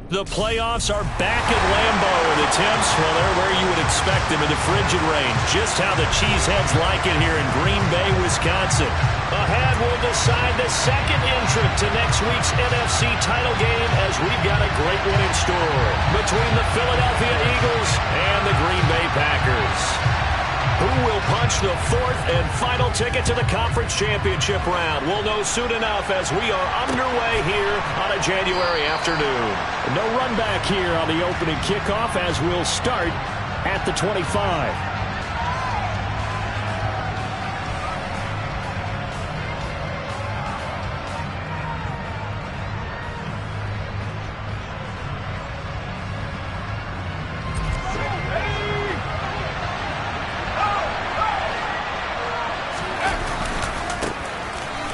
The playoffs are back at Lambeau, and the temps, well, they're where you would expect them in the frigid range. Just how the Cheeseheads like it here in Green Bay, Wisconsin. Ahead will decide the second entrant to next week's NFC title game, as we've got a great one in store between the Philadelphia Eagles and the Green Bay Packers. Who will punch the fourth and final ticket to the conference championship round? We'll know soon enough as we are underway here on a January afternoon. No run back here on the opening kickoff as we'll start at the 25.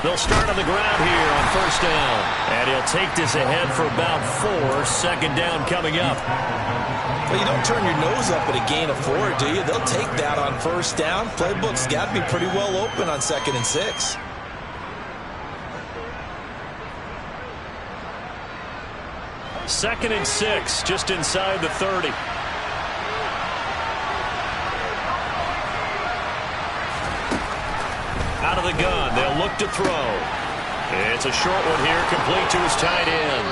They'll start on the ground here on first down. And he'll take this ahead for about 4. Second down coming up. Well, you don't turn your nose up at a gain of 4, do you? They'll take that on first down. Playbook's got to be pretty well open on 2nd and 6. Second and 6, just inside the 30. Out of the gun, they'll look to throw. It's a short one here, complete to his tight end.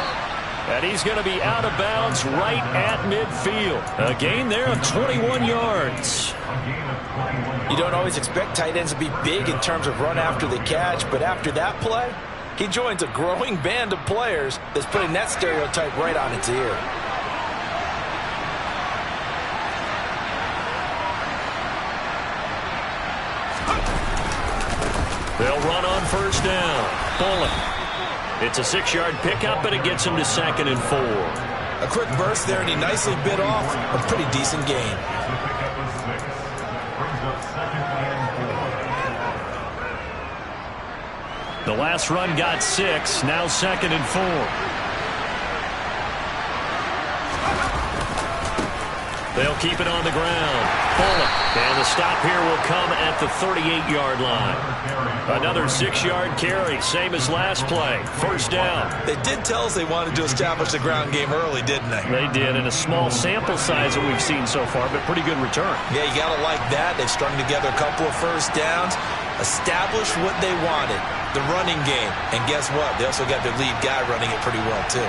And he's going to be out of bounds right at midfield. A gain there of 21 yards. You don't always expect tight ends to be big in terms of run after the catch, but after that play, he joins a growing band of players that's putting that stereotype right on its ear. They'll run on first down. Bullock. It's a 6-yard pickup, and it gets him to 2nd and 4. A quick burst there, and he nicely bit off a pretty decent gain. The last run got 6, now 2nd and 4. They'll keep it on the ground. Bullock. And the stop here will come at the 38-yard line. Another 6-yard carry, same as last play. First down. They did tell us they wanted to establish the ground game early, didn't they? They did, in a small sample size that we've seen so far, but pretty good return. Yeah, you got to like that. They've strung together a couple of first downs, established what they wanted, the running game. And guess what? They also got their lead guy running it pretty well, too.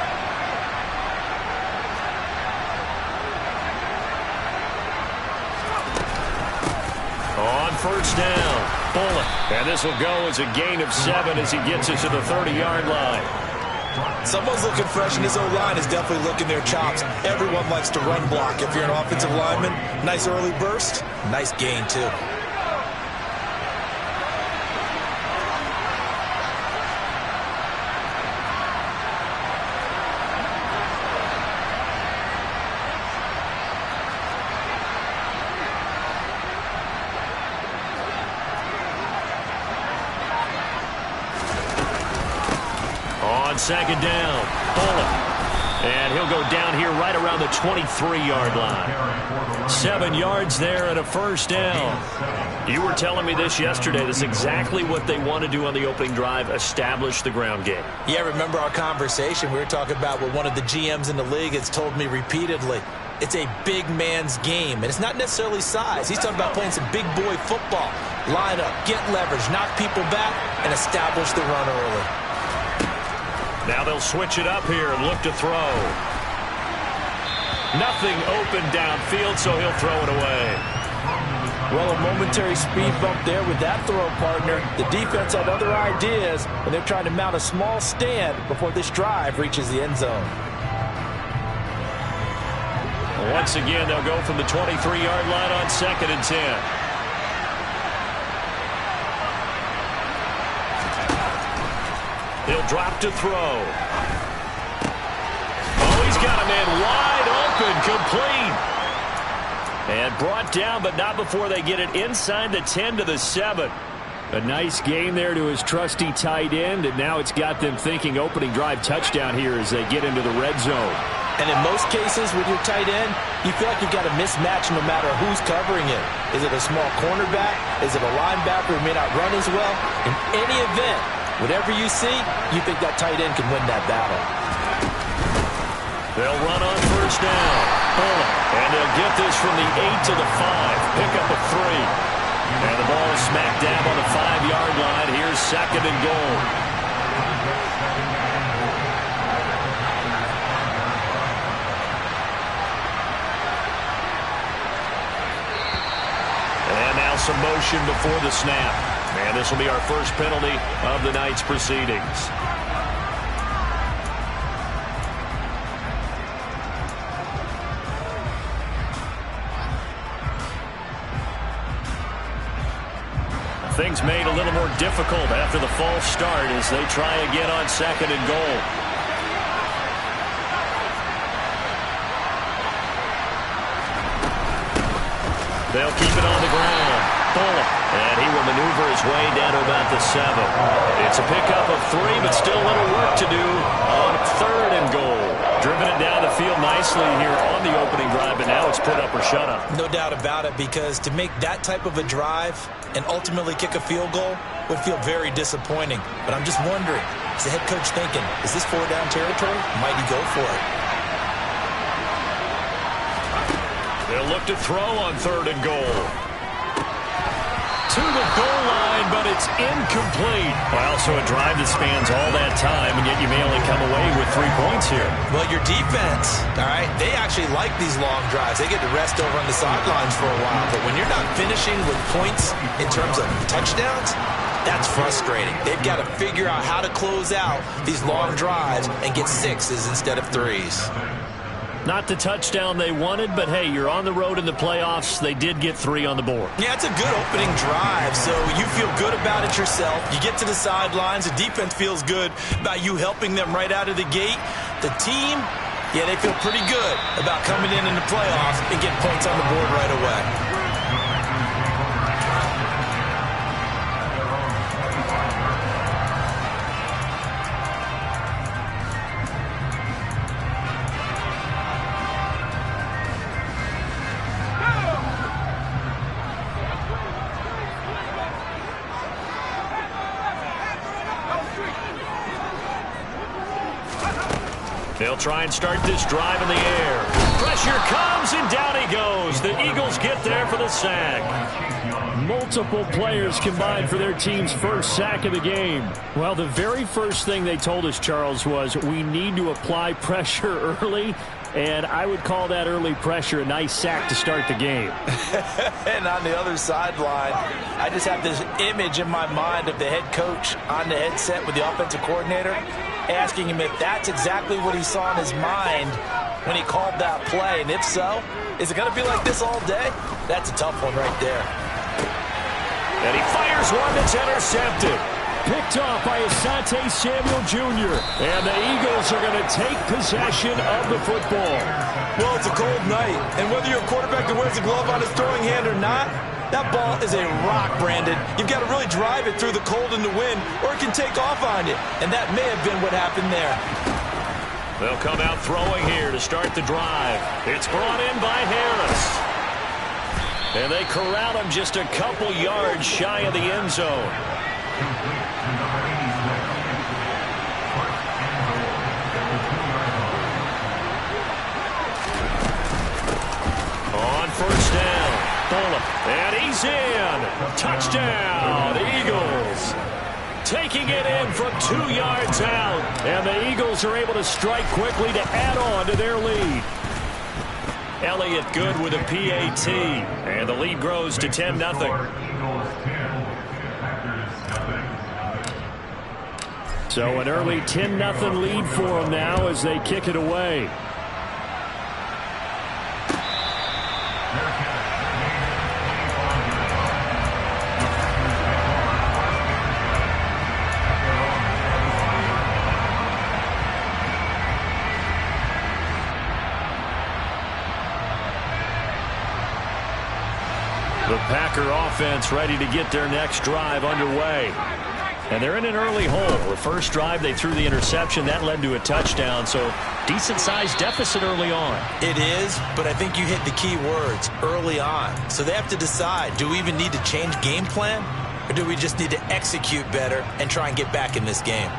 On first down, Bullock. And this will go as a gain of 7 as he gets it to the 30-yard line. Someone's looking fresh, and this O-line is definitely looking their chops. Everyone likes to run block. If you're an offensive lineman, nice early burst, nice gain, too. On second down, Bullock. And he'll go down here right around the 23-yard line. 7 yards there and a first down. You were telling me this yesterday. This is exactly what they want to do on the opening drive, establish the ground game. Yeah, remember our conversation? We were talking about what one of the GMs in the league has told me repeatedly. It's a big man's game, and it's not necessarily size. He's talking about playing some big boy football. Line up, get leverage, knock people back, and establish the run early. Now they'll switch it up here and look to throw. Nothing open downfield, so he'll throw it away. Well, a momentary speed bump there with that throw partner. The defense had other ideas, and they're trying to mount a small stand before this drive reaches the end zone. Once again, they'll go from the 23-yard line on 2nd and 10. He'll drop to throw. Oh, he's got a man wide open, complete. And brought down, but not before they get it inside the 10 to the 7. A nice gain there to his trusty tight end, and now it's got them thinking opening drive touchdown here as they get into the red zone. And in most cases with your tight end, you feel like you've got a mismatch no matter who's covering it. Is it a small cornerback? Is it a linebacker who may not run as well? In any event, whatever you see, you think that tight end can win that battle. They'll run on first down. And they'll get this from the 8 to the 5. Pick up a 3. And the ball is smack dab on the 5-yard line. Here's second and goal. And now some motion before the snap. And this will be our first penalty of the night's proceedings. Things made a little more difficult after the false start as they try again on second and goal. They'll keep it on the ground. Bullock. And he will maneuver his way down to about the 7. It's a pickup of 3, but still a little work to do on third and goal. Driven it down the field nicely here on the opening drive, but now it's put up or shut up. No doubt about it, because to make that type of a drive and ultimately kick a field goal would feel very disappointing. But I'm just wondering, is the head coach thinking, is this 4-down territory? Might he go for it? They'll look to throw on third and goal. To the goal line, but it's incomplete. Well, so a drive that spans all that time, and yet you may only come away with 3 points here. Well, your defense, all right, they actually like these long drives. They get to rest over on the sidelines for a while. But when you're not finishing with points in terms of touchdowns, that's frustrating. They've got to figure out how to close out these long drives and get 6s instead of 3s. Not the touchdown they wanted, but hey, you're on the road in the playoffs. They did get 3 on the board. Yeah, it's a good opening drive, so you feel good about it yourself. You get to the sidelines. The defense feels good about you helping them right out of the gate. The team, yeah, they feel pretty good about coming in the playoffs and getting points on the board right away. They'll try and start this drive in the air. Pressure comes, and down he goes. The Eagles get there for the sack. Multiple players combined for their team's first sack of the game. Well, the very first thing they told us, Charles, was we need to apply pressure early, and I would call that early pressure a nice sack to start the game. And on the other sideline, I just have this image in my mind of the head coach on the headset with the offensive coordinator, asking him if that's exactly what he saw in his mind when he called that play. And if so, is it going to be like this all day? That's a tough one right there. And he fires one that's intercepted. Picked off by Asante Samuel Jr. And the Eagles are going to take possession of the football. Well, it's a cold night. And whether you're a quarterback that wears a glove on his throwing hand or not, that ball is a rock, Brandon. You've got to really drive it through the cold and the wind, or it can take off on you. And that may have been what happened there. They'll come out throwing here to start the drive. It's brought in by Harris. And they corral him just a couple yards shy of the end zone. On first down, Bullock, and he's in. Touchdown, Eagles. Taking it in from 2 yards out. And the Eagles are able to strike quickly to add on to their lead. Elliott good with a PAT. And the lead grows to 10-0. So an early 10-0 lead for them now as they kick it away. The Packer offense ready to get their next drive underway. And they're in an early hole. The first drive, they threw the interception. That led to a touchdown, so decent-sized deficit early on. It is, but I think you hit the key words, early on. So they have to decide, do we even need to change game plan, or do we just need to execute better and try and get back in this game?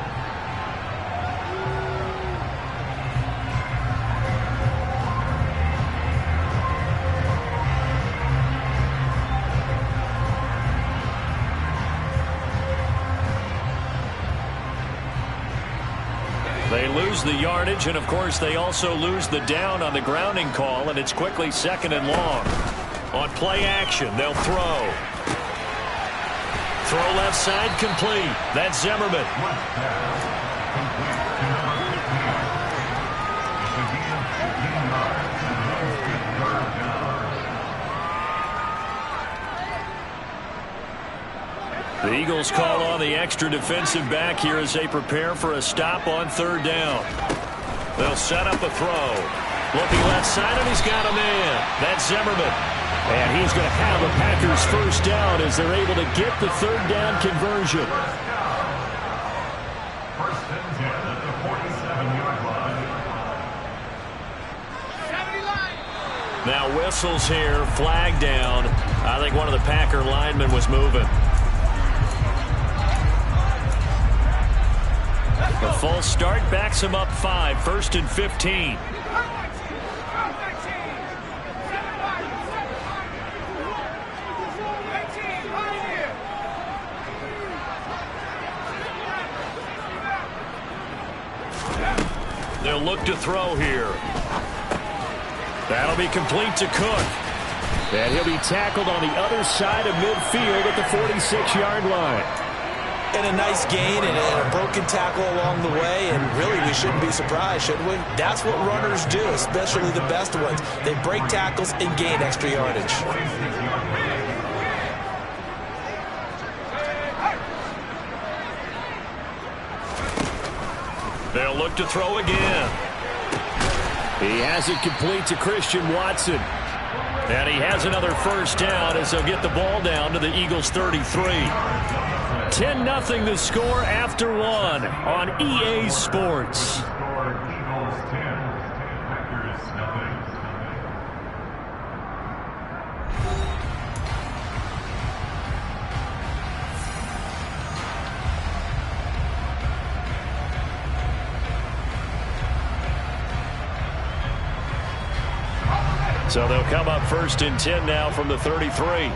They lose the yardage, and of course they also lose the down on the grounding call, and it's quickly 2nd and long. On play action, they'll throw. Throw left side, complete. That's Zimmerman. The Eagles call on the extra defensive back here as they prepare for a stop on 3rd down. They'll set up a throw. Looking left side, and he's got a man. That's Zimmerman. And he's going to have a Packers 1st down as they're able to get the 3rd down conversion. 1st and 10 at the 47-yard line. Now whistles here, flag down. I think one of the Packer linemen was moving. The false start backs him up 5, 1st and 15. They'll look to throw here. That'll be complete to Cook. And he'll be tackled on the other side of midfield at the 46-yard line. And a nice gain and a broken tackle along the way, and really we shouldn't be surprised, should we? That's what runners do, especially the best ones. They break tackles and gain extra yardage. They'll look to throw again. He has it complete to Christian Watson. And he has another 1st down as they'll get the ball down to the Eagles 33. 10-0 the score after 1 on EA Sports. So they'll come up 1st and 10 now from the 33.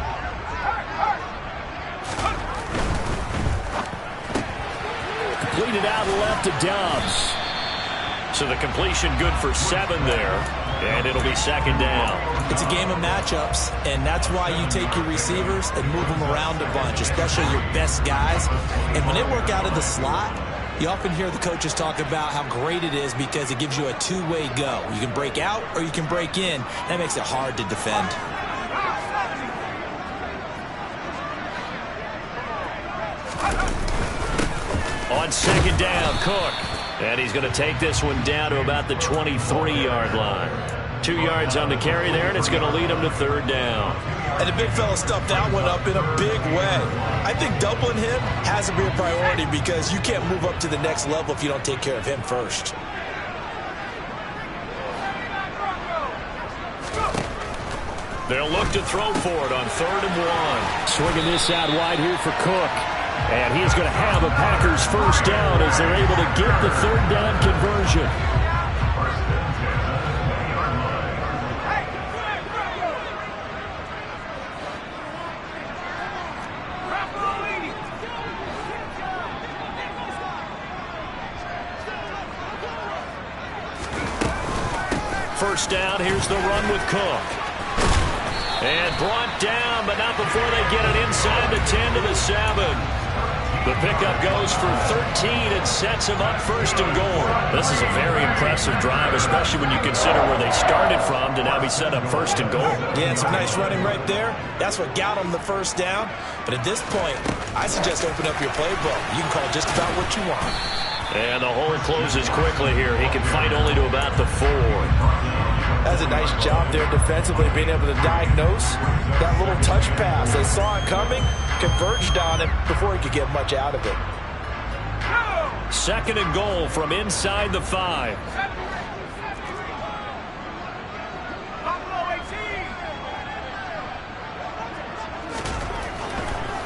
Completed out left to Dobbs. So the completion good for 7 there. And it'll be 2nd down. It's a game of matchups, and that's why you take your receivers and move them around a bunch, especially your best guys. And when they work out of the slot, you often hear the coaches talk about how great it is because it gives you a two-way go. You can break out or you can break in. That makes it hard to defend. On 2nd down, Cook. And he's going to take this one down to about the 23-yard line. 2 yards on the carry there, and it's going to lead him to 3rd down. And the big fella stuffed that one up in a big way. I think doubling him has to be a priority because you can't move up to the next level if you don't take care of him first. They'll look to throw for it on 3rd and 1. Swinging this out wide here for Cook. And he's going to have a Packers 1st down as they're able to get the 3rd down conversion. First down, here's the run with Cook. And brought down, but not before they get it inside the 10 to the 7. The pickup goes for 13 and sets him up 1st and goal. This is a very impressive drive, especially when you consider where they started from to now be set up 1st and goal. Yeah, some nice running right there. That's what got them the 1st down. But at this point, I suggest open up your playbook. You can call just about what you want. And the hole closes quickly here. He can fight only to about the 4. That's a nice job there defensively, being able to diagnose that little touch pass. They saw it coming, converged on him before he could get much out of it. 2nd and goal from inside the 5.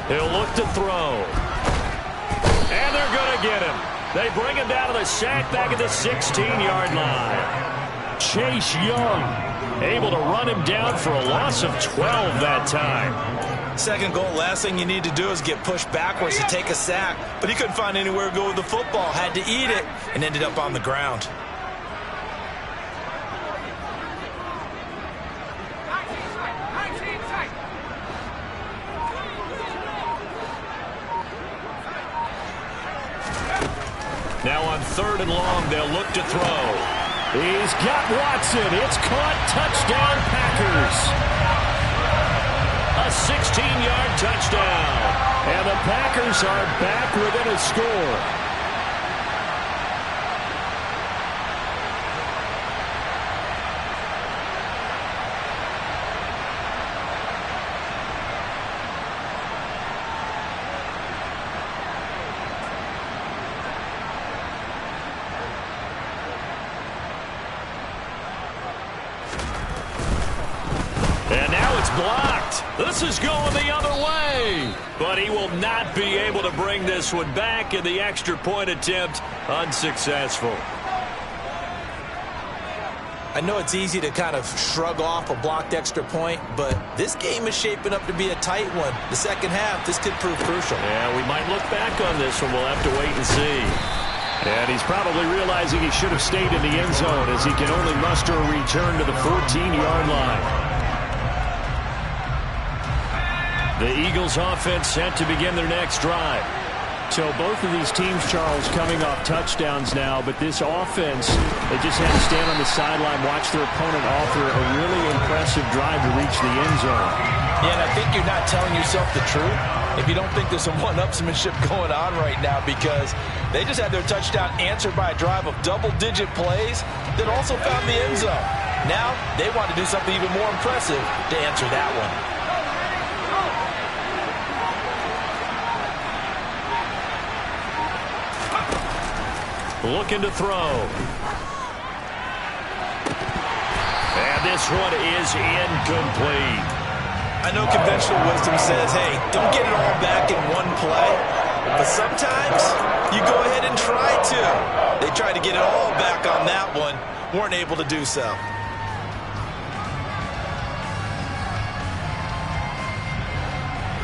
He'll look to throw. And they're going to get him. They bring him down to the sack back at the 16-yard line. Chase Young able to run him down for a loss of 12 that time. Second goal, last thing you need to do is get pushed backwards to take a sack. But he couldn't find anywhere to go with the football. Had to eat it and ended up on the ground. Now on 3rd and long, they'll look to throw. He's got Watson. It's caught. Touchdown, Packers. A 16-yard touchdown. And the Packers are back within a score. Blocked. This is going the other way. But he will not be able to bring this one back, and the extra point attempt unsuccessful. I know it's easy to kind of shrug off a blocked extra point, but this game is shaping up to be a tight one. The second half, this could prove crucial. Yeah, we might look back on this one. We'll have to wait and see. And he's probably realizing he should have stayed in the end zone as he can only muster a return to the 14-yard line. The Eagles offense set to begin their next drive. So both of these teams, Charles, coming off touchdowns now, but this offense, they just had to stand on the sideline, watch their opponent offer a really impressive drive to reach the end zone. Yeah, and I think you're not telling yourself the truth if you don't think there's some one-upsmanship going on right now, because they just had their touchdown answered by a drive of double-digit plays that also found the end zone. Now they want to do something even more impressive to answer that one. Looking to throw. And this one is incomplete. I know conventional wisdom says, hey, don't get it all back in one play. But sometimes you go ahead and try to. They tried to get it all back on that one. Weren't able to do so.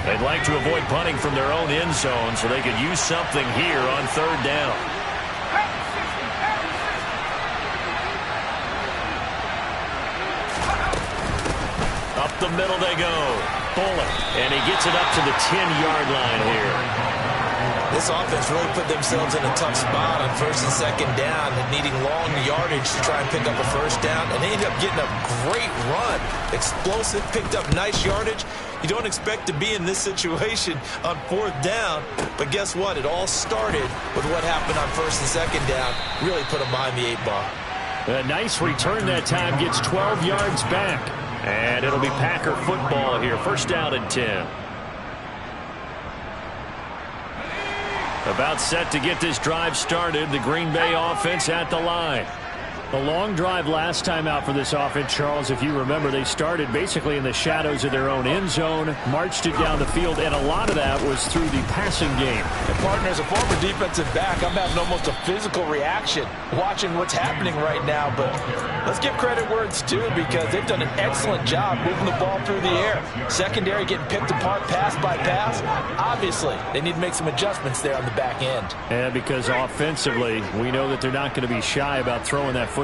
They'd like to avoid punting from their own end zone so they could use something here on 3rd down. Up the middle they go. Bullock, and he gets it up to the 10-yard line here. This offense really put themselves in a tough spot on 1st and 2nd down and needing long yardage to try and pick up a 1st down, and they ended up getting a great run. Explosive, picked up nice yardage. You don't expect to be in this situation on 4th down, but guess what? It all started with what happened on 1st and 2nd down. Really put them behind the 8 ball. A nice return that time, gets 12 yards back. And it'll be Packer football here. 1st down and 10. About set to get this drive started. The Green Bay offense at the line. The long drive last time out for this offense, Charles, if you remember, they started basically in the shadows of their own end zone, marched it down the field, and a lot of that was through the passing game. And partner, as a former defensive back, I'm having almost a physical reaction watching what's happening right now. But let's give credit where it's due, because they've done an excellent job moving the ball through the air. Secondary getting picked apart pass by pass. Obviously, they need to make some adjustments there on the back end. And because offensively, we know that they're not going to be shy about throwing that football.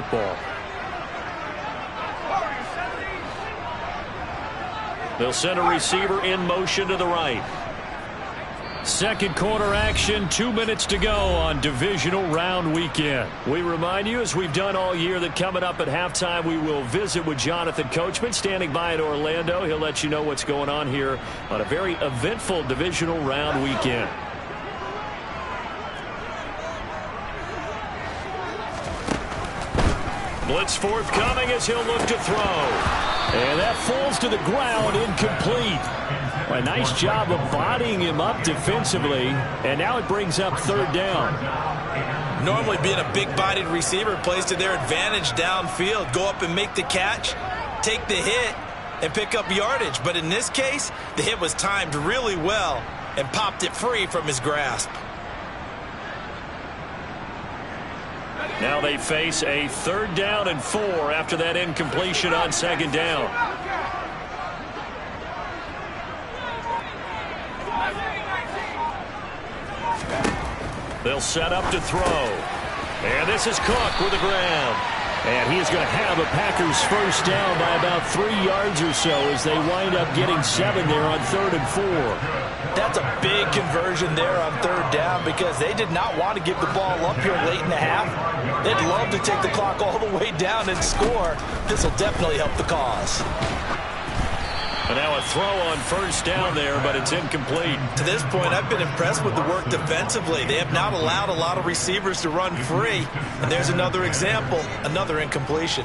They'll send a receiver in motion to the right. Second quarter action, 2 minutes to go on divisional round weekend. We remind you, as we've done all year, that coming up at halftime we will visit with Jonathan Coachman standing by in Orlando. He'll let you know what's going on here on a very eventful divisional round weekend. Blitz forthcoming as he'll look to throw. And that falls to the ground, incomplete. A nice job of bodying him up defensively. And now it brings up 3rd down. Normally being a big-bodied receiver plays to their advantage downfield. Go up and make the catch, take the hit, and pick up yardage. But in this case, the hit was timed really well and popped it free from his grasp. Now they face a 3rd down and 4 after that incompletion on 2nd down. They'll set up to throw. And this is Cook with the ground. And he is going to have a Packers first down by about 3 yards or so as they wind up getting 7 there on 3rd and 4. That's a big conversion there on 3rd down because they did not want to give the ball up here late in the half. They'd love to take the clock all the way down and score. This will definitely help the cause. And now a throw on first down there, but it's incomplete. To this point, I've been impressed with the work defensively. They have not allowed a lot of receivers to run free. And there's another example, another incompletion.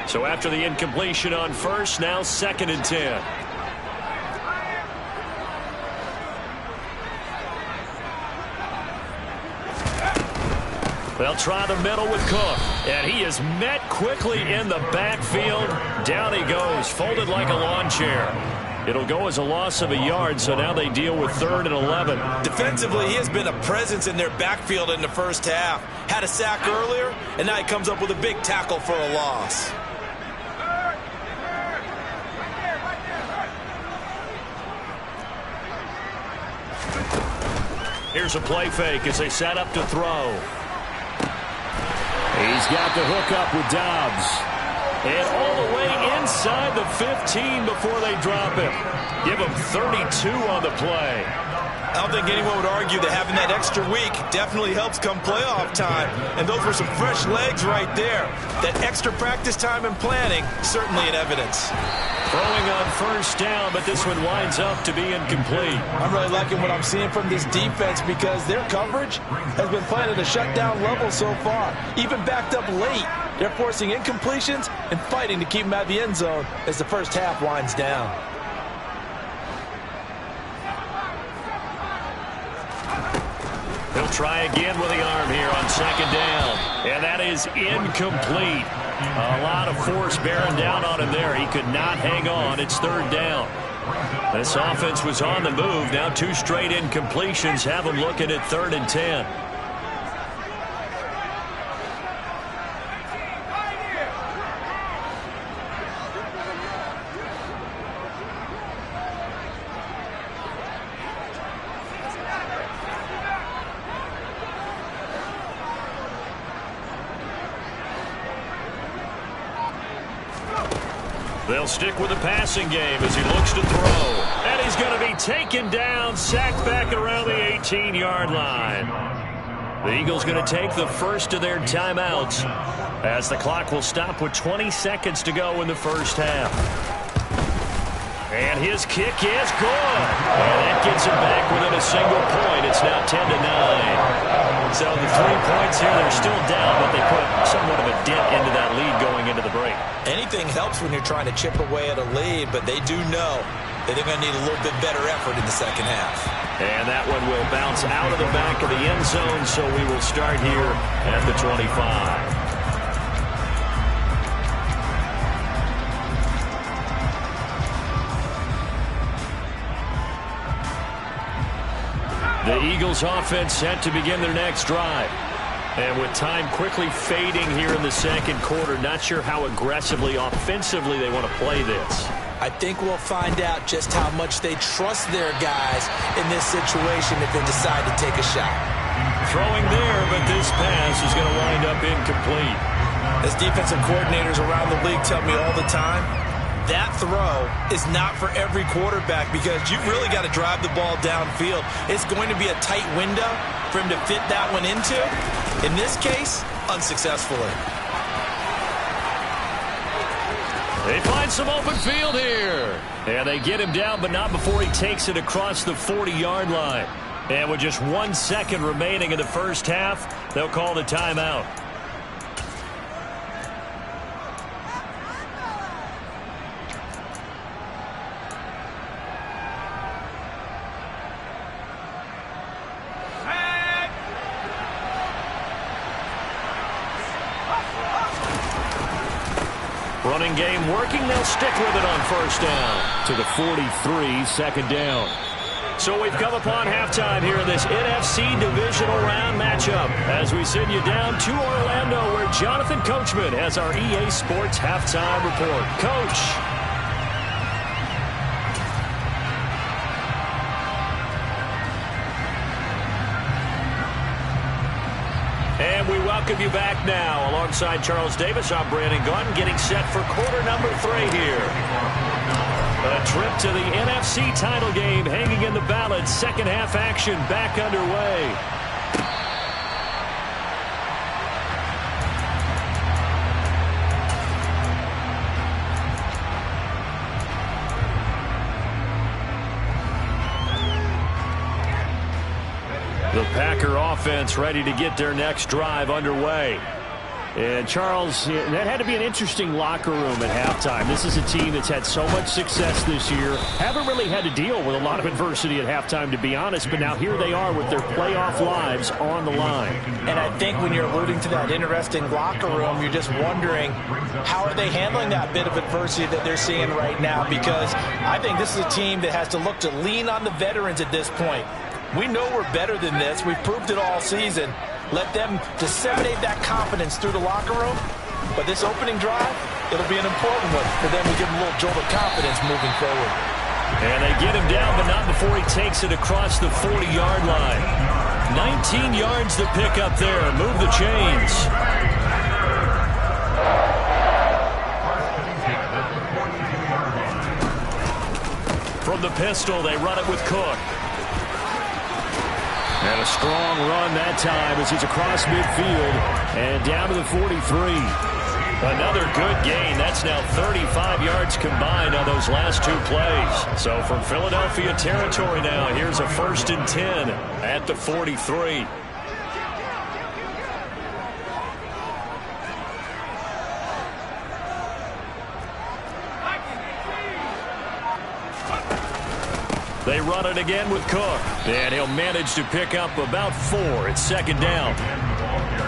So after the incompletion on first, now 2nd and 10. They'll try the middle with Cook. And he is met quickly in the backfield. Down he goes, folded like a lawn chair. It'll go as a loss of a yard, so now they deal with 3rd and 11. Defensively, he has been a presence in their backfield in the first half. Had a sack earlier, and now he comes up with a big tackle for a loss. Here's a play fake as they set up to throw. He's got the hook up with Dobbs. And all the way inside the 15 before they drop him. Give him 32 on the play. I don't think anyone would argue that having that extra week definitely helps come playoff time. And those were some fresh legs right there. That extra practice time and planning, certainly in evidence. Throwing on first down, but this one winds up to be incomplete. I'm really liking what I'm seeing from this defense because their coverage has been playing at a shutdown level so far. Even backed up late, they're forcing incompletions and fighting to keep them out of the end zone as the first half winds down. He'll try again with the arm here on 2nd down. And that is incomplete. A lot of force bearing down on him there. He could not hang on. It's 3rd down. This offense was on the move. Now 2 straight incompletions have them looking at 3rd and 10. They'll stick with the passing game as he looks to throw. And he's going to be taken down, sacked back around the 18-yard line. The Eagles going to take the first of their timeouts as the clock will stop with 20 seconds to go in the first half. And his kick is good. And that gets him back within a single point. It's now 10-9. So the 3 points here, they're still down, but they put somewhat of a dent into that lead going into the break. Anything helps when you're trying to chip away at a lead, but they do know that they're going to need a little bit better effort in the second half. And that one will bounce out of the back of the end zone, so we will start here at the 25. The Eagles offense set to begin their next drive. And with time quickly fading here in the second quarter, not sure how aggressively, offensively they want to play this. I think we'll find out just how much they trust their guys in this situation if they decide to take a shot. Throwing there, but this pass is going to wind up incomplete. As defensive coordinators around the league tell me all the time, that throw is not for every quarterback because you've really got to drive the ball downfield. It's going to be a tight window for him to fit that one into. In this case, unsuccessfully. They find some open field here. And they get him down, but not before he takes it across the 40-yard line. And with just 1 second remaining in the first half, they'll call the timeout. Running game working. They'll stick with it on first down to the 43, 2nd down. So we've come upon halftime here in this NFC divisional round matchup as we send you down to Orlando where Jonathan Coachman has our EA Sports halftime report. Coach. And we welcome you back now. Alongside Charles Davis, I'm Brandon Gaudin, getting set for quarter number 3 here. A trip to the NFC title game hanging in the balance. Second half action back underway. The Packer offense ready to get their next drive underway. And Charles, that had to be an interesting locker room at halftime. This is a team that's had so much success this year. Haven't really had to deal with a lot of adversity at halftime, to be honest. But now here they are with their playoff lives on the line. And I think when you're alluding to that interesting locker room, you're just wondering, how are they handling that bit of adversity that they're seeing right now? Because I think this is a team that has to look to lean on the veterans at this point. We know we're better than this. We've proved it all season. Let them disseminate that confidence through the locker room. But this opening drive, it'll be an important one for them to give them a little jolt of confidence moving forward. And they get him down, but not before he takes it across the 40-yard line. 19 yards to pick up there. Move the chains. From the pistol, they run it with Cook. And a strong run that time as he's across midfield and down to the 43. Another good gain. That's now 35 yards combined on those last 2 plays. So from Philadelphia territory now, here's a 1st and 10 at the 43. They run it again with Cook. And he'll manage to pick up about 4. It's 2nd down.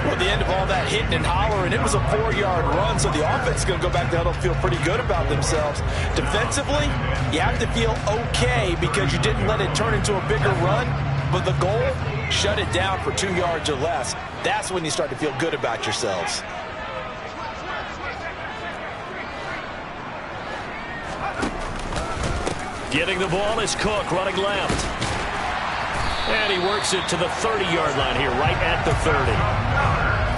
Well, the end of all that hitting and hollering, it was a 4-yard run, so the offense is going to go back there and feel pretty good about themselves. Defensively, you have to feel okay because you didn't let it turn into a bigger run. But the goal, shut it down for 2 yards or less. That's when you start to feel good about yourselves. Getting the ball is Cook running left. And he works it to the 30-yard line here, right at the 30.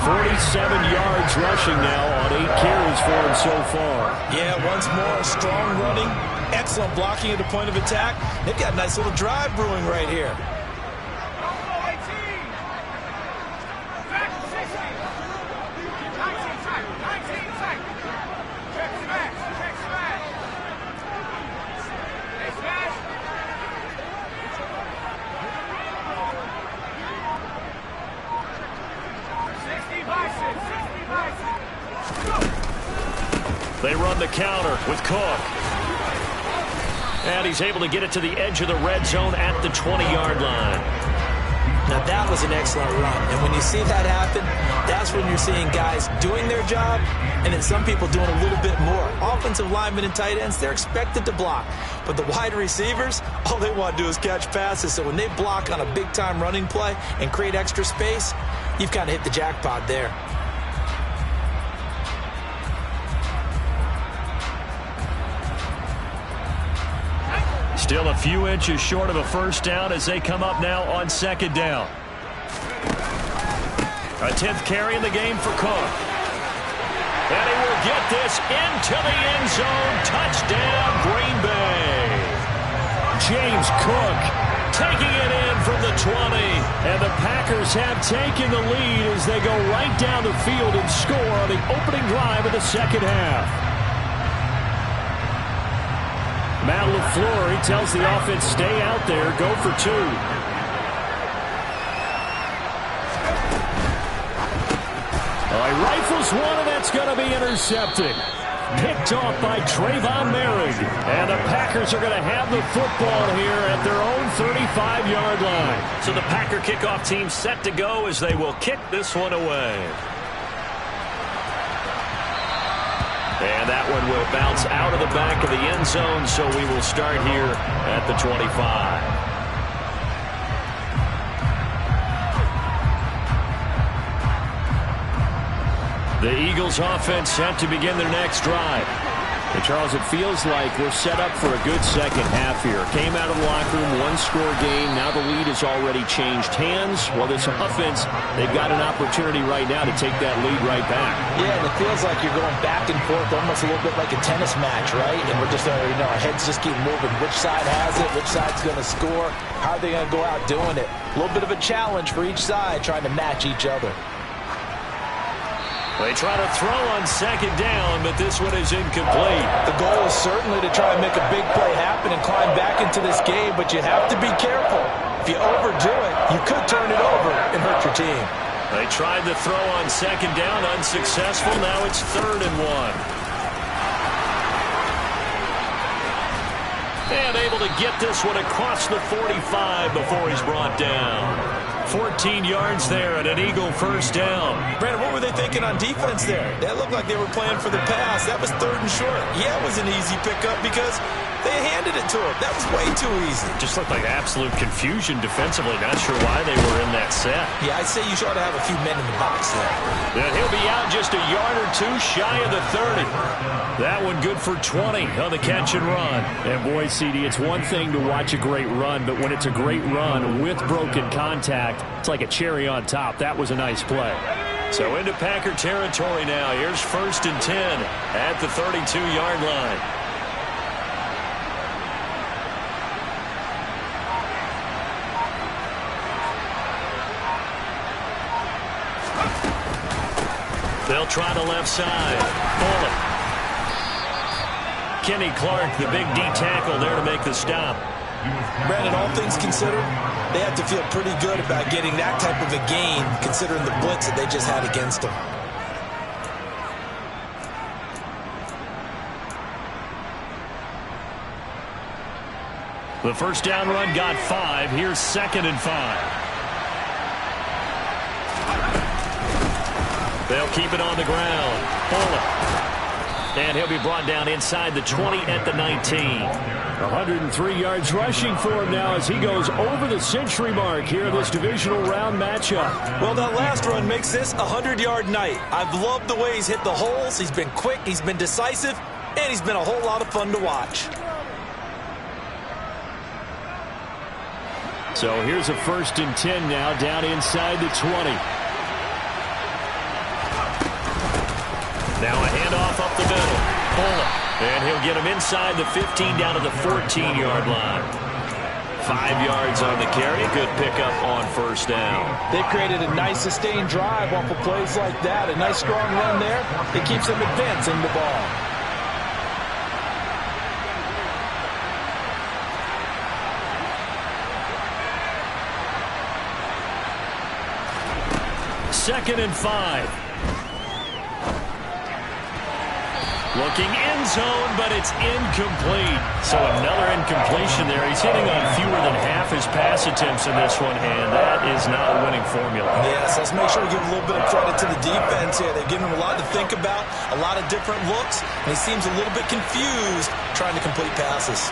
47 yards rushing now on 8 carries for him so far. Yeah, once more, strong running, excellent blocking at the point of attack. They've got a nice little drive brewing right here. They run the counter with Cook. And he's able to get it to the edge of the red zone at the 20-yard line. Now that was an excellent run. And when you see that happen, that's when you're seeing guys doing their job and then some people doing a little bit more. Offensive linemen and tight ends, they're expected to block. But the wide receivers, all they want to do is catch passes. So when they block on a big-time running play and create extra space, you've kind of hit the jackpot there. Still a few inches short of a 1st down as they come up now on 2nd down. A 10th carry in the game for Cook. And he will get this into the end zone. Touchdown, Green Bay. James Cook taking it in from the 20. And the Packers have taken the lead as they go right down the field and score on the opening drive of the 2nd half. Matt LaFleur, he tells the offense, stay out there, go for 2. He rifles one, and that's going to be intercepted. Picked off by Trayvon Merrick. And the Packers are going to have the football here at their own 35-yard line. So the Packer kickoff team set to go as they will kick this one away. And that one will bounce out of the back of the end zone, so we will start here at the 25. The Eagles offense set to begin their next drive. And Charles, it feels like we're set up for a good second half here. Came out of the locker room, one-score game. Now the lead has already changed hands. Well, this offense, they've got an opportunity right now to take that lead right back. Yeah, and it feels like you're going back and forth, almost a little bit like a tennis match, right? And we're just, our heads just keep moving. Which side has it? Which side's going to score? How are they going to go out doing it? A little bit of a challenge for each side, trying to match each other. They try to throw on second down, but this one is incomplete. The goal is certainly to try and make a big play happen and climb back into this game, but you have to be careful. If you overdo it, you could turn it over and hurt your team. They tried to throw on second down, unsuccessful. Now it's 3rd and 1. And able to get this one across the 45 before he's brought down. 14 yards there and an Eagle first down. Brandon, what were they thinking on defense there? That looked like they were playing for the pass. That was 3rd and short. Yeah, it was an easy pickup because they handed it to him. That was way too easy. Just looked like absolute confusion defensively. Not sure why they were in that set. Yeah, I'd say you ought to have a few men in the box there. And he'll be out just a yard or two shy of the 30. That one good for 20 on the catch and run. And boy, CD, it's one thing to watch a great run, but when it's a great run with broken contact, it's like a cherry on top. That was a nice play. So into Packer territory now. Here's 1st and 10 at the 32-yard line. They'll try the left side. Bullet. Kenny Clark, the big D tackle there to make the stop. Brandon, all things considered, they have to feel pretty good about getting that type of a gain, considering the blitz that they just had against them. The first down run got 5. Here's 2nd and 5. They'll keep it on the ground. Bullet. And he'll be brought down inside the 20 at the 19. 103 yards rushing for him now as he goes over the century mark here in this divisional round matchup. Well, that last run makes this a 100-yard night. I've loved the way he's hit the holes. He's been quick, he's been decisive, and he's been a whole lot of fun to watch. So here's a 1st and 10 now down inside the 20. Now a handoff up the middle. Bullet. And he'll get him inside the 15 down to the 14-yard line. 5 yards on the carry. Good pickup on first down. They created a nice sustained drive off of plays like that. A nice strong run there. It keeps them advancing the ball. Second and 5. Looking end zone, but it's incomplete. So another incompletion there. He's hitting on fewer than half his pass attempts in this one, and that is not a winning formula. Yes, let's make sure we give a little bit of credit to the defense here. They're giving him a lot to think about, a lot of different looks, and he seems a little bit confused trying to complete passes.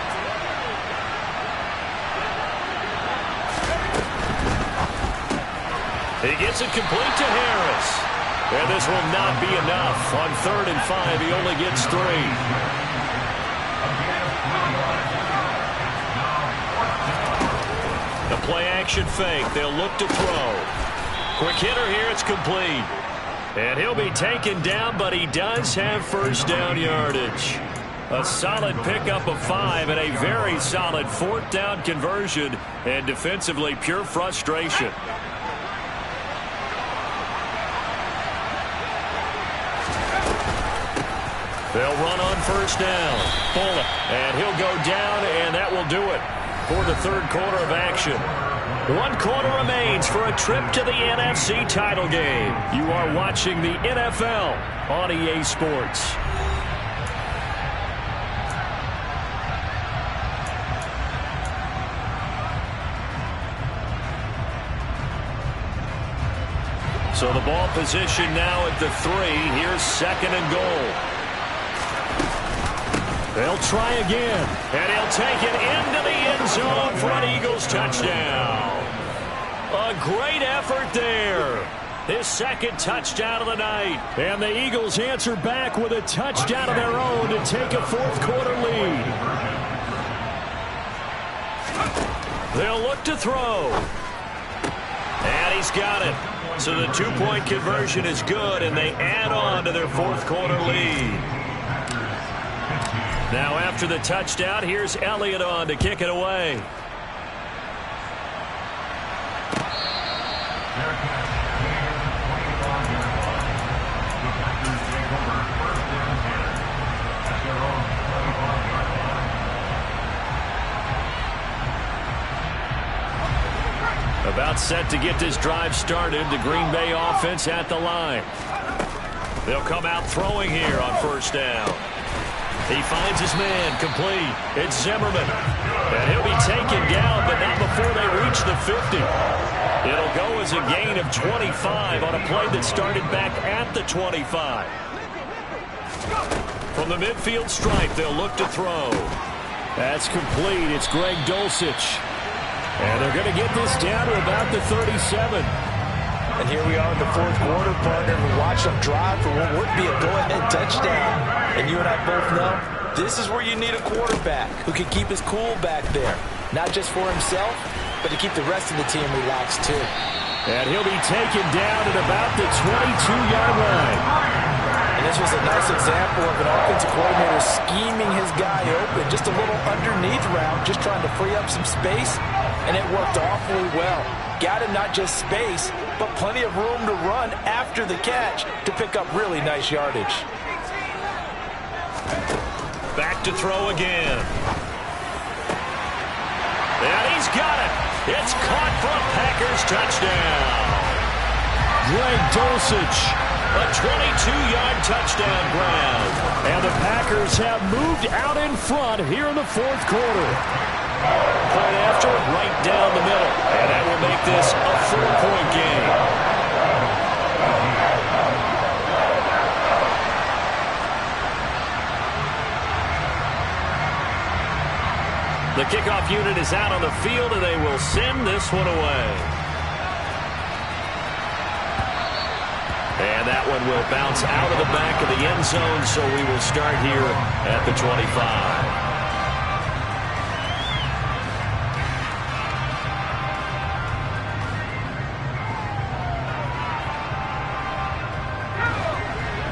He gets it complete to Harris. And this will not be enough. On 3rd and 5, he only gets 3. The play-action fake. They'll look to throw. Quick hitter here. It's complete. And he'll be taken down, but he does have first down yardage. A solid pickup of 5 and a very solid 4th down conversion. And defensively, pure frustration. They'll run on first down. Bullet. And he'll go down, and that will do it for the 3rd quarter of action. 1 quarter remains for a trip to the NFC title game. You are watching the NFL on EA Sports. So the ball position now at the 3. Here's 2nd and goal. They'll try again, and he'll take it into the end zone for an Eagles touchdown. A great effort there. His second touchdown of the night. And the Eagles answer back with a touchdown of their own to take a fourth-quarter lead. They'll look to throw. And he's got it. So the two-point conversion is good, and they add on to their fourth-quarter lead. Now after the touchdown, here's Elliott on to kick it away. About set to get this drive started. The Green Bay offense at the line. They'll come out throwing here on first down. He finds his man complete. It's Zimmerman. And he'll be taken down, but not before they reach the 50. It'll go as a gain of 25 on a play that started back at the 25. From the midfield stripe, they'll look to throw. That's complete. It's Greg Dulcich. And they're going to get this down to about the 37. And here we are in the fourth quarter, partner. We watch them drive for what would be a go-ahead touchdown. And you and I both know this is where you need a quarterback who can keep his cool back there. Not just for himself, but to keep the rest of the team relaxed too. And he'll be taken down at about the 22-yard line. And this was a nice example of an offensive coordinator scheming his guy open. Just a little underneath route, just trying to free up some space. And it worked awfully well. Got him not just space, but plenty of room to run after the catch to pick up really nice yardage. Back to throw again. And he's got it. It's caught for a Packers touchdown. Greg Dulcich, a 22-yard touchdown grab. And the Packers have moved out in front here in the fourth quarter. Point after, right down the middle. And that will make this a 4-point game. The kickoff unit is out on the field, and they will send this one away. And that one will bounce out of the back of the end zone, so we will start here at the 25.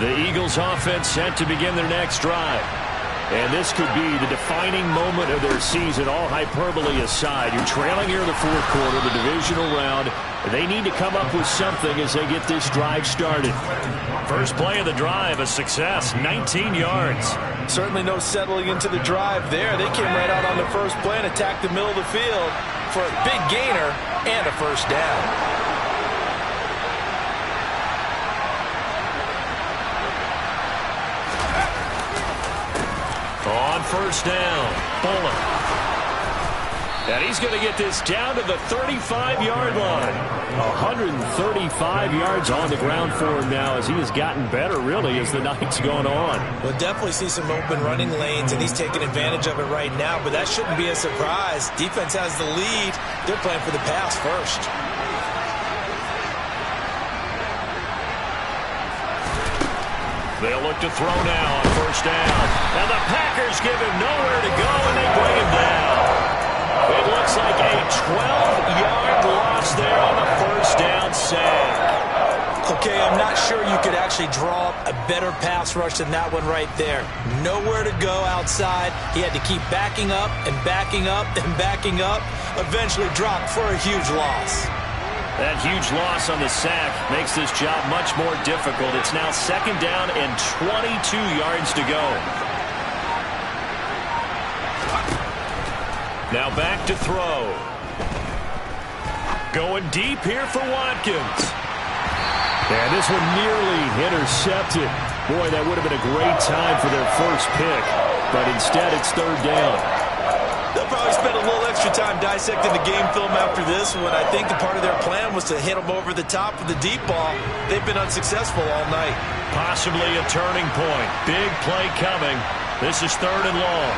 The Eagles offense set to begin their next drive. And this could be the defining moment of their season, all hyperbole aside. You're trailing here in the fourth quarter, the divisional round. They need to come up with something as they get this drive started. First play of the drive, a success, 19 yards. Certainly no settling into the drive there. They came right out on the first play and attacked the middle of the field for a big gainer and a first down. On first down, Bullock. And he's going to get this down to the 35-yard line. 135 yards on the ground for him now as he has gotten better, really, as the night's gone on. We'll definitely see some open running lanes, and he's taking advantage of it right now, but that shouldn't be a surprise. Defense has the lead. They're playing for the pass first. They'll look to throw now on first down. And the Packers give him nowhere to go, and they bring him down. It looks like a 12-yard loss there on the first down sack. Okay, I'm not sure you could actually draw up a better pass rush than that one right there. Nowhere to go outside. He had to keep backing up and backing up and backing up. Eventually dropped for a huge loss. That huge loss on the sack makes this job much more difficult. It's now second down and 22 yards to go. Now back to throw. Going deep here for Watkins. And this one nearly intercepted. Boy, that would have been a great time for their first pick. But instead, it's third down. They'll probably spend a little extra time dissecting the game film after this one. I think the part of their plan was to hit them over the top of the deep ball. They've been unsuccessful all night. Possibly a turning point. Big play coming. This is third and long.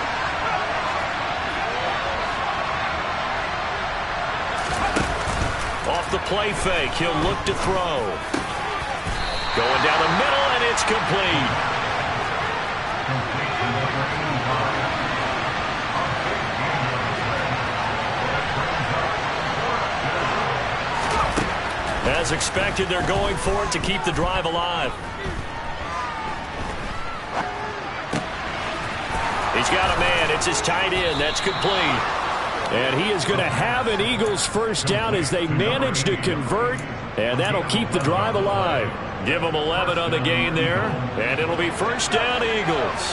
Off the play fake, he'll look to throw. Going down the middle, and it's complete. As expected, they're going for it to keep the drive alive. He's got a man. It's his tight end. That's complete. And he is going to have an Eagles first down as they manage to convert, and that'll keep the drive alive. Give them 11 on the gain there, and it'll be first down Eagles.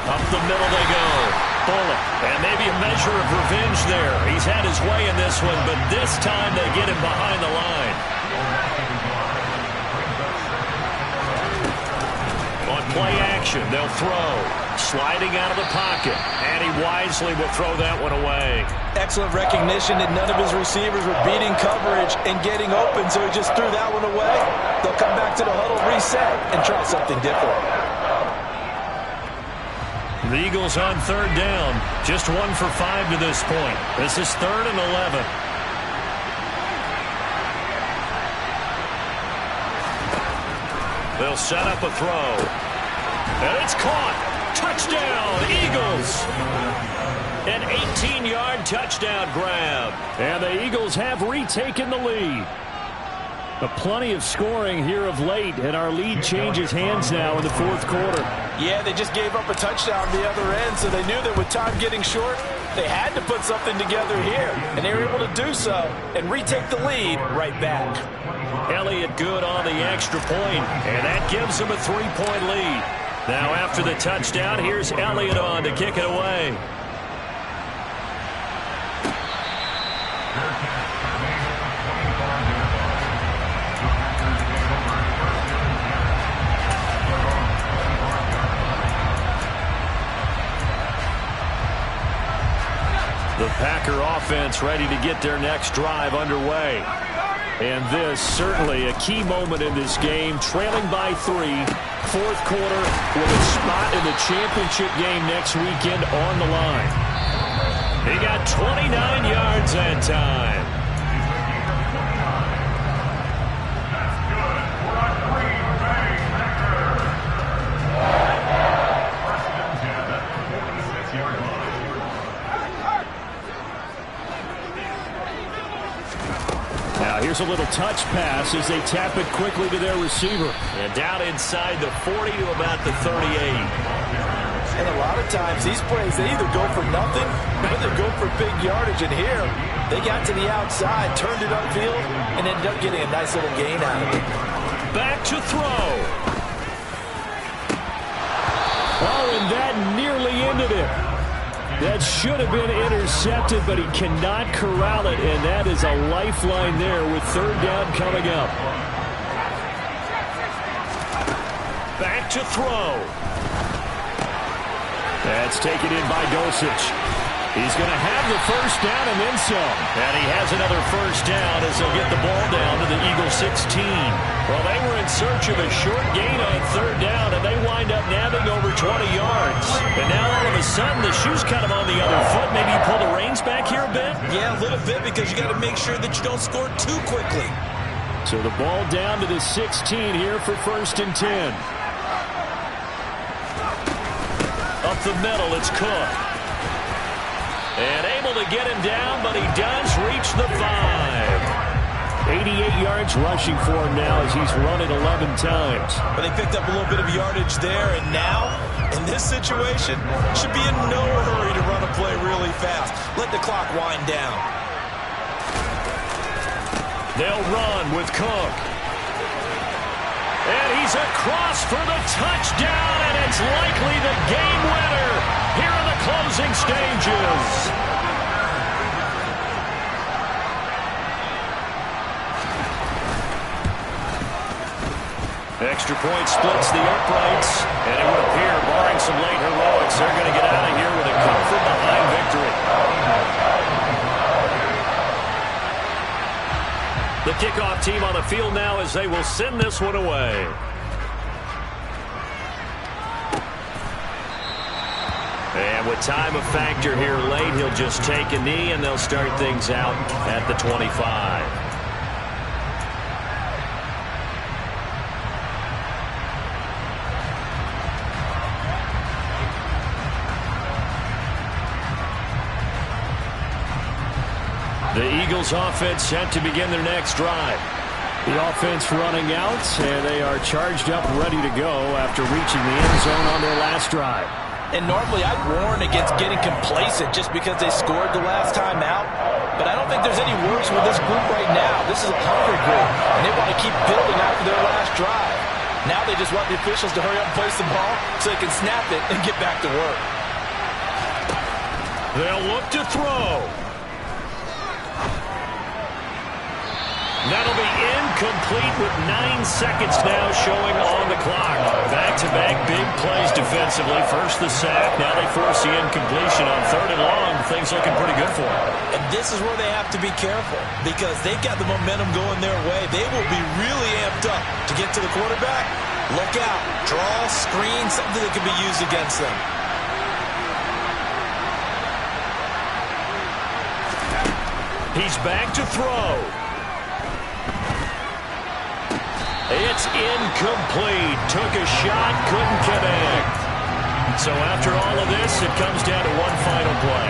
Up the middle they go. Bullock, and maybe a measure of revenge there. He's had his way in this one, but this time they get him behind the line. On play action, they'll throw. Sliding out of the pocket, and he wisely will throw that one away. Excellent recognition that none of his receivers were beating coverage and getting open, so he just threw that one away. They'll come back to the huddle, reset, and try something different. The Eagles on third down. Just 1 for 5 to this point. This is 3rd and 11. They'll set up a throw. And it's caught. Touchdown, Eagles. An 18-yard touchdown grab. And the Eagles have retaken the lead. Plenty of scoring here of late, and our lead changes hands now in the 4th quarter. Yeah, they just gave up a touchdown the other end, so they knew that with time getting short, they had to put something together here, and they were able to do so and retake the lead right back. Elliott good on the extra point, and that gives them a 3-point lead. Now after the touchdown, here's Elliott on to kick it away. The Packer offense ready to get their next drive underway. And this certainly a key moment in this game, trailing by 3, 4th quarter with a spot in the championship game next weekend on the line. He got 29 yards that time. Here's a little touch pass as they tap it quickly to their receiver. And down inside the 40 to about the 38. And a lot of times these plays, they either go for nothing or they go for big yardage. And here, they got to the outside, turned it upfield, and ended up getting a nice little gain out of it. Back to throw. Oh, and that nearly ended it. That should have been intercepted, but he cannot corral it, and that is a lifeline there with 3rd down coming up. Back to throw. That's taken in by Dosich. He's going to have the first down and then some. And he has another first down as they'll get the ball down to the Eagles 16. Well, they were in search of a short gain on 3rd down, and they wind up nabbing over 20 yards. And now all of a sudden, the shoe's kind of on the other foot. Maybe you pull the reins back here a bit? Yeah, a little bit, because you got to make sure that you don't score too quickly. So the ball down to the 16 here for 1st and 10. Up the middle, it's Cook. And able to get him down, but he does reach the 5. 88 yards rushing for him now as he's run it 11 times. But they picked up a little bit of yardage there, and now, in this situation, should be in no hurry to run a play really fast. Let the clock wind down. They'll run with Cook. And he's across for the touchdown, and it's likely the game winner here in the closing stages. Extra point splits the uprights, and it would appear, barring some late heroics, they're going to get out of here with a come-from-behind victory. The kickoff team on the field now as they will send this one away. And with time a factor here late, he'll just take a knee, and they'll start things out at the 25. The Eagles offense set to begin their next drive. The offense running out, and they are charged up, ready to go after reaching the end zone on their last drive. And normally I'd warn against getting complacent just because they scored the last time out. But I don't think there's any worries with this group right now. This is a hungry group, and they want to keep building after their last drive. Now they just want the officials to hurry up and place the ball so they can snap it and get back to work. They'll look to throw. That'll be incomplete with 9 seconds now showing on the clock. Back-to-back big plays defensively. First the sack, now they force the incompletion on 3rd and long. Things looking pretty good for them. And this is where they have to be careful because they've got the momentum going their way. They will be really amped up to get to the quarterback. Look out. Draw, screen, something that can be used against them. He's back to throw. It's incomplete. Took a shot, couldn't connect. So after all of this, it comes down to one final play.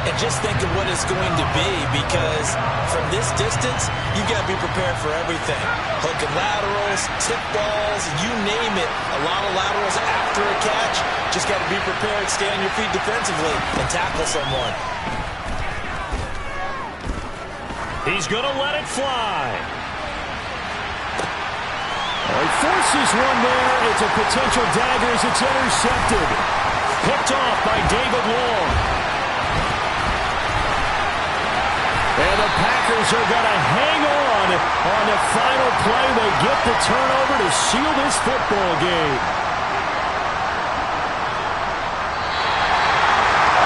And just think of what it's going to be because from this distance, you've got to be prepared for everything. Hook and laterals, tip balls, you name it. A lot of laterals after a catch. Just got to be prepared, stay on your feet defensively, and tackle someone. He's going to let it fly. He forces one there. It's a potential dagger as it's intercepted. Picked off by David Long. And the Packers are going to hang on the final play. They get the turnover to seal this football game.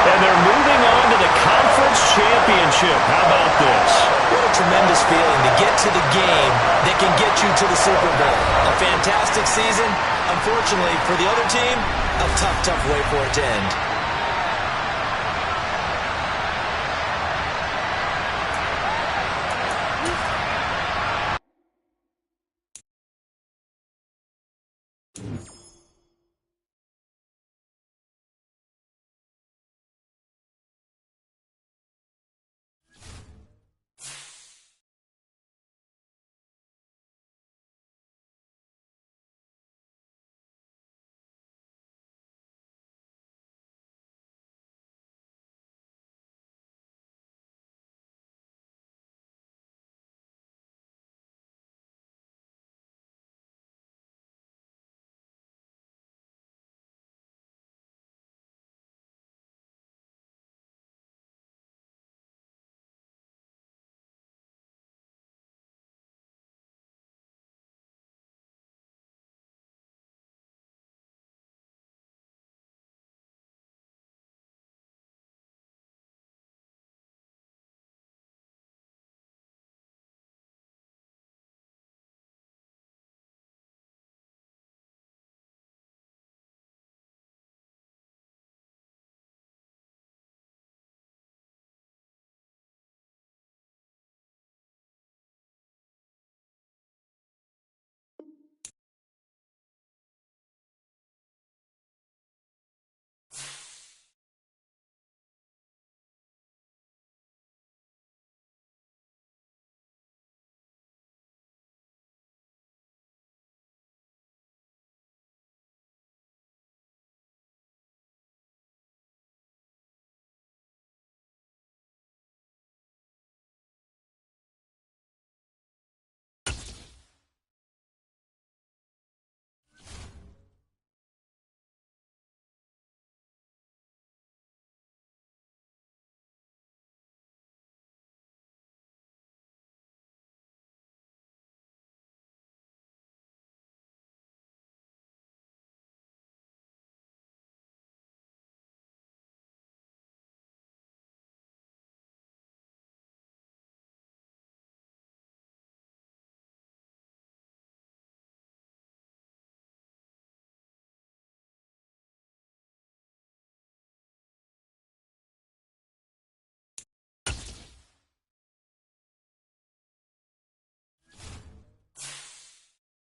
And they're moving on to the conference championship. How about this? What a tremendous feeling to get to the game that can get you to the Super Bowl. A fantastic season. Unfortunately, for the other team, a tough, tough way for it to end.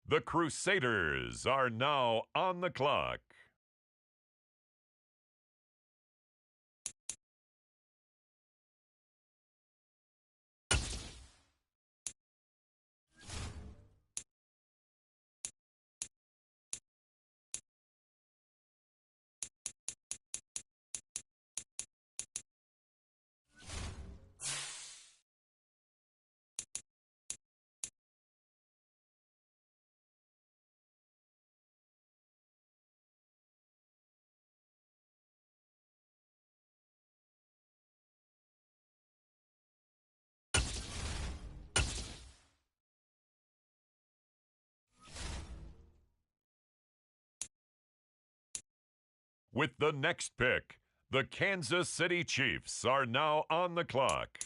The Crusaders are now on the clock. With the next pick, the Kansas City Chiefs are now on the clock.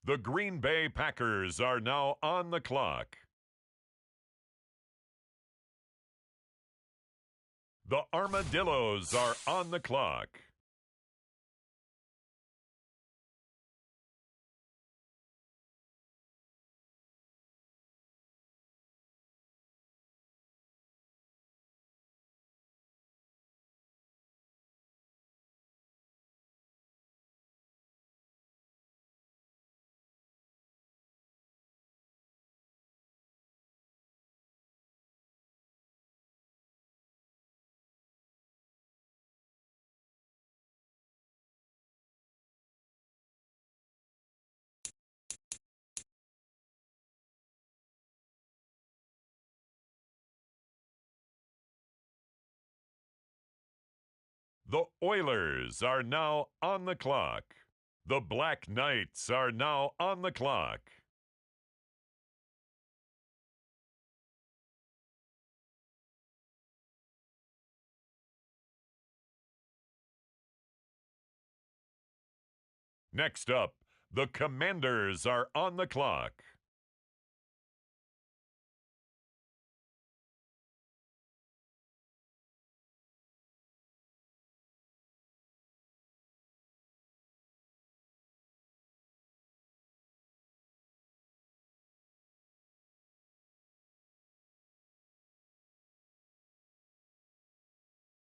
The Green Bay Packers are now on the clock. The Armadillos are on the clock. The Oilers are now on the clock. The Black Knights are now on the clock. Next up, the Commanders are on the clock.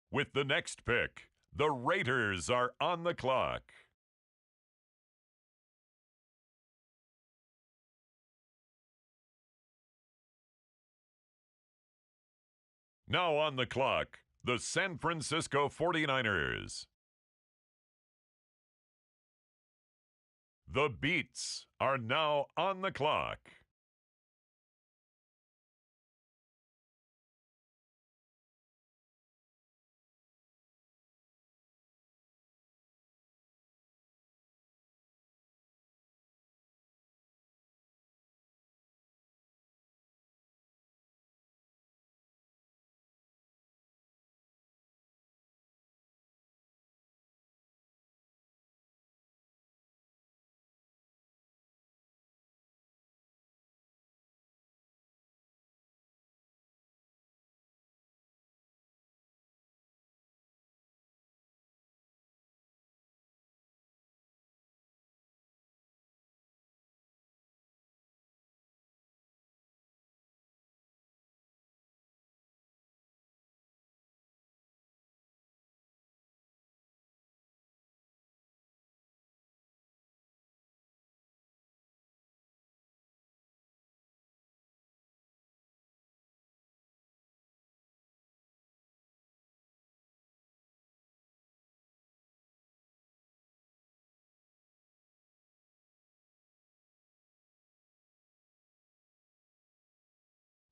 With the next pick, the Raiders are on the clock. Now on the clock, the San Francisco 49ers. The Beats are now on the clock.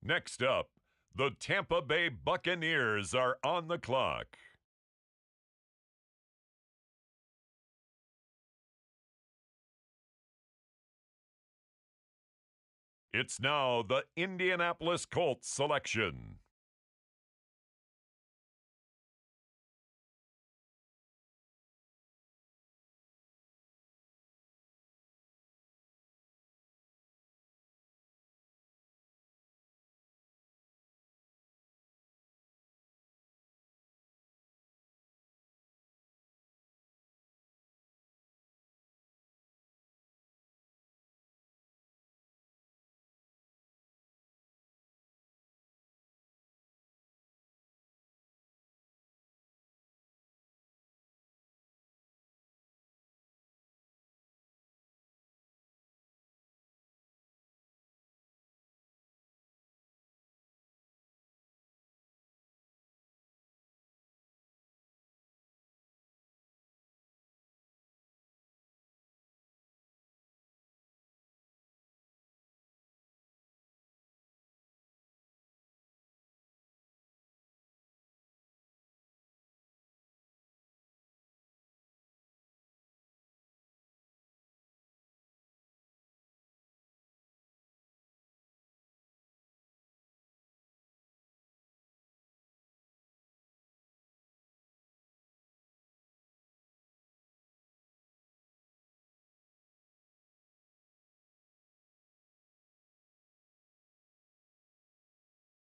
Next up, the Tampa Bay Buccaneers are on the clock. It's now the Indianapolis Colts selection.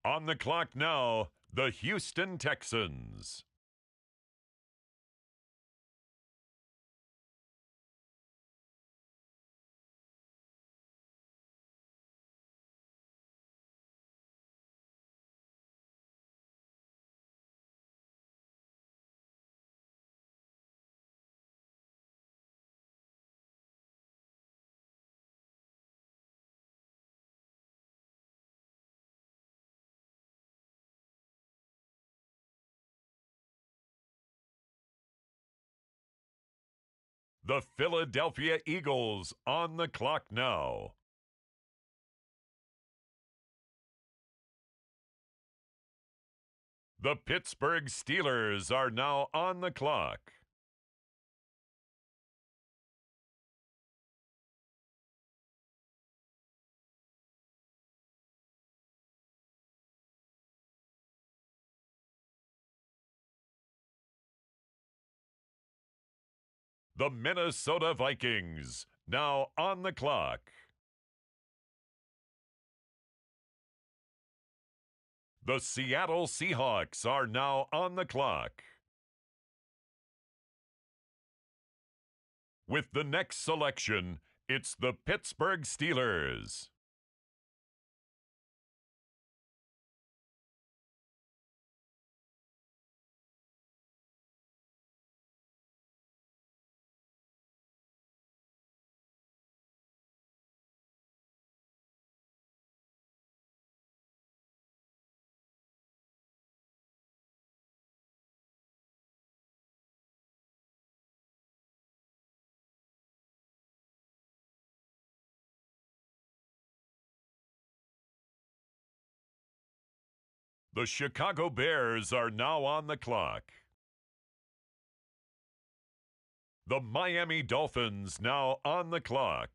On the clock now, the Houston Texans. The Philadelphia Eagles on the clock now. The Pittsburgh Steelers are now on the clock. The Minnesota Vikings now on the clock. The Seattle Seahawks are now on the clock. With the next selection, it's the Pittsburgh Steelers. The Chicago Bears are now on the clock. The Miami Dolphins now on the clock.